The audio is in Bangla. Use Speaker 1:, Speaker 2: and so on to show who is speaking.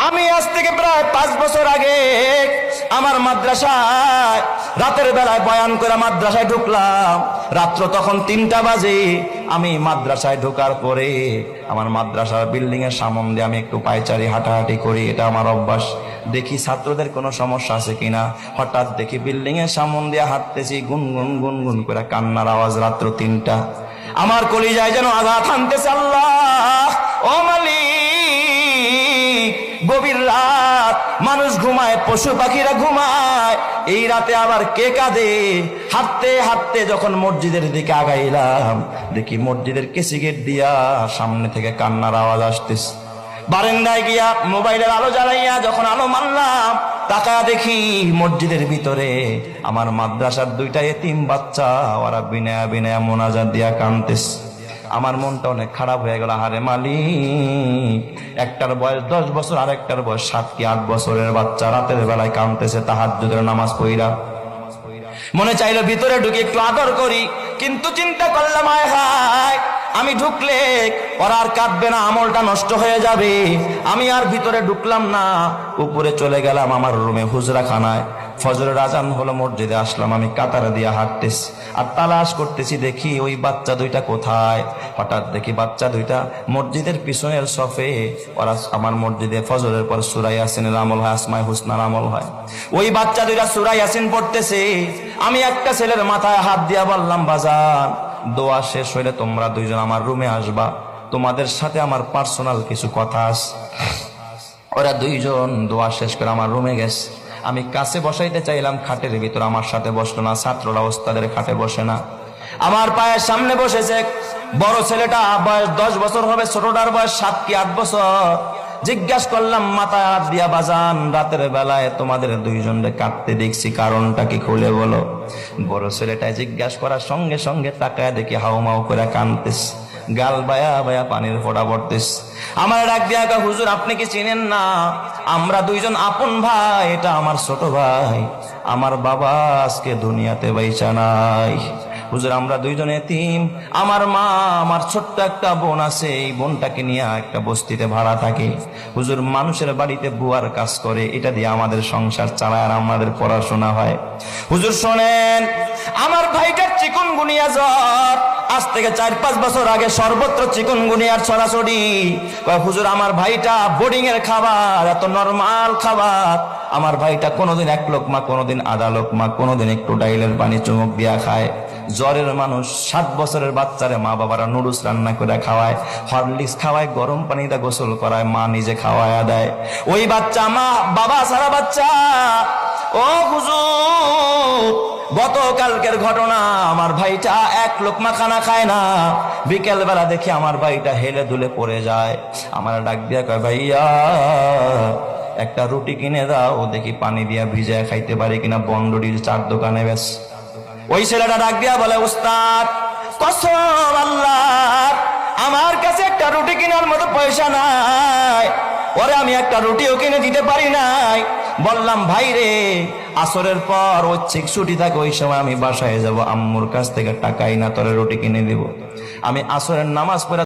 Speaker 1: আমি আজ থেকে প্রায় 5 বছর আগে আমার মাদ্রাসায় রাতের বেলায় বয়ান করে মাদ্রাসায় ঢুকলাম। রাত্র তখন 3টা বাজে। আমি মাদ্রাসায় ঢোকার পরে আমার মাদ্রাসার বিল্ডিং এর সামনে দিয়ে আমি একটু পায়চারি হাঁটাহাঁটি করি, এটা আমার অভ্যাস। দেখি ছাত্রদের কোনো সমস্যা আছে কিনা। হঠাৎ দেখি বিল্ডিং এর সামনে দিয়ে হাঁটতেছি, গুনগুন গুনগুন করে কান্নার আওয়াজ। রাত্র 3টা। আমার কলিজায় যেন আঘাত হানতেছে। আল্লাহ, ও মালিক, গভীর রাত, মানুষ ঘুমায়, পশু পাখিরা ঘুমায়, এই রাতে আবার কে কাঁদে? হাঁটতে হাঁটতে যখন মসজিদের দিকে আগাইলাম, দেখি মসজিদের কেসি গেট দিয়া সামনে থেকে কান্নার আওয়াজ আসতেছে। বারান্দায় গিয়া মোবাইলের আলো জ্বালাইয়া যখন আলো মারলাম, তাকায়া দেখি মসজিদের ভিতরে আমার মাদ্রাসার 2টা এতিম বাচ্চা, ওরা বিনয়া বিনয়া মোনাজাত দিয়া কাঁদতেছে। আমার মনটা অনেক খারাপ হয়ে গেল। আরে মালিক, একটার বয়স 10 বছর, আর একটার বয়স 7 কি 8 বছরের বাচ্চা রাতের বেলায় কাঁদতেছে তাহাজ্জুদের নামাজ পড়া। মনে চাইলো ভিতরে ঢুকে একটু আদর করি, কিন্তু চিন্তা করলাম আয় হায়, আমি ঢুকলে ওরা আর কাঁদবে না, আমলটা নষ্ট হয়ে যাবে। আমি আর ভিতরে ঢুকলাম না, উপরে চলে গেলাম আমার রুমে, হুজরাখানায়। ফজরের আজান হলো, মসজিদে আসলাম। আমি কাতারে দিয়ে হাঁটতেছি আর তালাশ করতেছি, দেখি ওই বাচ্চা 2টা কোথায়। হঠাৎ দেখি বাচ্চা 2টা মসজিদের পিছনের সফে। ওরা আমার মসজিদে ফজরের পর সূরা ইয়াসিনের আমল হয়, আসমায়ে হুসনার আমল হয়। ওই বাচ্চা 2টা সূরা ইয়াসিন পড়তেছে। আমি একটা ছেলের মাথায় হাত দিয়া বললাম, বাজান, দোয়া শেষ হইলে তোমরা 2জন আমার রুমে আসবা, তোমাদের সাথে আমার পার্সোনাল কিছু কথা আছে। ওরা 2জন দোয়া শেষ করে আমার রুমে গেছে। আমি কাছে বসাইতে চাইলাম খাটের ভিতর, আমার সাথে বসলো না। ছাত্ররা ওস্তাদের খাটে বসে না, আমার পায়ের সামনে বসেছে। বড় ছেলেটা বয়স 10 বছর হবে, ছোটটার বয়স 7 কি 8 বছর। জিজ্ঞাসা করলাম, মাথায় হাত দিয়া, বাজান, রাতের বেলায় তোমাদের 2জনকে কাঁদতে দেখছি, কারণটা কি খুলে বলো। বড় ছেলেটা জিজ্ঞাসা করার সঙ্গে সঙ্গে তাকায় দেখি হাউমাউ করে কাঁদতেছে, গাল বায়া বায়া পানির ফোঁটা পড়তেছে। আমার ডাক দিয়া, হুজুর আপনি কি চিনেন না? আমরা 2জন আপন ভাই, এটা আমার ছোট ভাই, আমার বাবা আজকে দুনিয়াতে বাইচা নাই। হুজুর আমরা 2জন এতিম, আমার মা, আমার ছোট্ট একটা বোন আছে, এই বোনটাকে নিয়ে একটা বস্তিতে ভাড়া থাকে। হুজুর মানুষের বাড়িতে বুয়ার কাজ করে, এটা দিয়ে আমাদের সংসার চালায় আর আমাদের পড়াশোনা হয়। হুজুর শোনেন, আমার ভাইটার চিকুনগুনিয়া জ্বর, আজ থেকে 4-5 বছর আগে সর্বত্র চিকুনগুনিয়ার ছড়াছড়ি। হুজুর আমার ভাইটা বোর্ডিং এর খাবার, এত নরমাল খাবার আমার ভাইটা কোনোদিন 1 লোকমা, কোনোদিন আধা লোকমা, কোনোদিন একটু ডাইলের পানি চুমুক দিয়া খায়। জ্বরের মানুষ 7 বছরের বাচ্চারে মা বাবারা নুডলস রান্না করে খাওয়ায়, হরলিক্স খাওয়ায়, গরম পানিতে গোসল করায়, মা নিজে খাওয়ায়া দেয়। ওই বাচ্চা মা বাবা সারা বাচ্চা। ও হুজুর, গতকালকের ঘটনা, আমার ভাইটা 1 লোকমা খানা খায় না। বিকেল বেলা দেখি আমার ভাইটা হেলে দুলে পড়ে যায়। আমার ডাক দিয়া কয়, ভাইয়া একটা রুটি কিনে দাও, দেখি পানি দিয়া ভিজায় খাইতে পারি কিনা, বন্ডডির 4 দোকানে বেশ। ওই ছেলেটা ডাক দিয়া বলে, উস্তাদ কসম আল্লাহর, আমার কাছে একটা রুটি কেনার মতো পয়সা নাই, ওরে আমি একটা রুটিও কিনে দিতে পারি নাই। বললাম, ভাই রে, আসরের পর ঐচ্ছিক ছুটি থাকে, ওই সময় আমি বাসায় যাব, আম্মুর কাছ থেকে টাকাই না তোরে রুটি কিনে দিব। আমি আসরের নামাজ পড়ে